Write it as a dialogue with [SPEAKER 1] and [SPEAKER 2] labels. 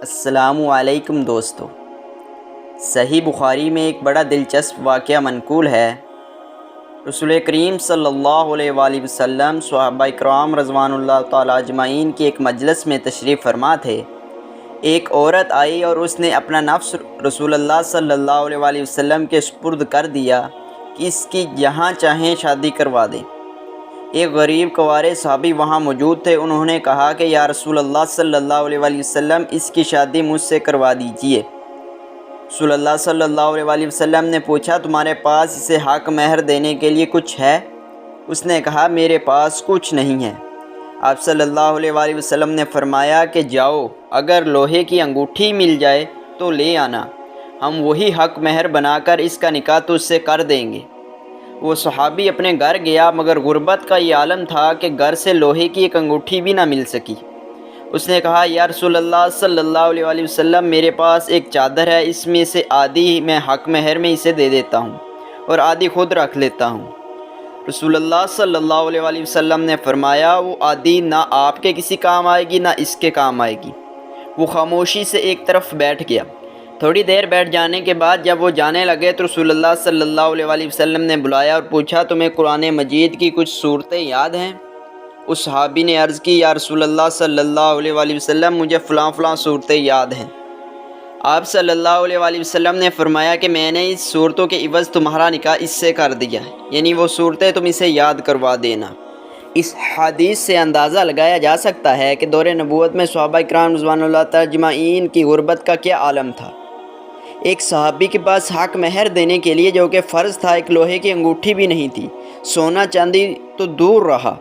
[SPEAKER 1] السلام علیکم دوستو، صحیح بخاری میں ایک بڑا دلچسپ واقعہ منقول ہے۔ رسول کریم صلی اللہ علیہ وآلہ وسلم صحابہ کرام رضوان اللہ تعالیٰ اجمعین کی ایک مجلس میں تشریف فرما تھے۔ ایک عورت آئی اور اس نے اپنا نفس رسول اللہ صلی اللہ علیہ وآلہ وسلم کے سپرد کر دیا کہ اس کی جہاں چاہیں شادی کروا دیں۔ ایک غریب کنوارے صحابی وہاں موجود تھے۔ انہوں نے کہا کہ یا رسول اللہ صلی اللہ علیہ وآلہ وسلم، اس کی شادی مجھ سے کروا دیجئے۔ رسول اللہ صلی اللہ علیہ وآلہ وسلم نے پوچھا، تمہارے پاس اسے حق مہر دینے کے لیے کچھ ہے؟ اس نے کہا، میرے پاس کچھ نہیں ہے۔ آپ صلی اللہ علیہ وآلہ وسلم نے فرمایا کہ جاؤ، اگر لوہے کی انگوٹھی مل جائے تو لے آنا، ہم وہی حق مہر بنا کر اس کا نکاح تجھ سے کر دیں گے۔ وہ صحابی اپنے گھر گیا، مگر غربت کا یہ عالم تھا کہ گھر سے لوہے کی ایک انگوٹھی بھی نہ مل سکی۔ اس نے کہا، یا رسول اللہ صلی اللہ علیہ وآلہ وسلم، میرے پاس ایک چادر ہے، اس میں سے آدھی میں حق مہر میں اسے دے دیتا ہوں اور آدھی خود رکھ لیتا ہوں۔ رسول اللہ صلی اللہ علیہ وآلہ وسلم نے فرمایا، وہ آدھی نہ آپ کے کسی کام آئے گی نہ اس کے کام آئے گی۔ وہ خاموشی سے ایک طرف بیٹھ گیا۔ تھوڑی دیر بیٹھ جانے کے بعد جب وہ جانے لگے تو رسول اللہ صلی اللہ علیہ وآلہ وسلم نے بلایا اور پوچھا، تمہیں قرآن مجید کی کچھ صورتیں یاد ہیں؟ اس صحابی نے عرض کی، یا رسول اللہ صلی اللہ علیہ وآلہ وسلم، مجھے فلاں فلاں صورتیں یاد ہیں۔ آپ صلی اللہ علیہ وآلہ وسلم نے فرمایا کہ میں نے اس صورتوں کے عوض تمہارا نکاح اس سے کر دیا ہے، یعنی وہ صورتیں تم اسے یاد کروا دینا۔ اس حدیث سے اندازہ لگایا جا سکتا ہے کہ دور نبوت میں صحابہ کرام رضوان اللہ تعالیٰ اجمعین کی غربت کا کیا عالم تھا۔ ایک صحابی کے پاس حق مہر دینے کے لیے جو کہ فرض تھا، ایک لوہے کی انگوٹھی بھی نہیں تھی۔ سونا چاندی تو دور رہا،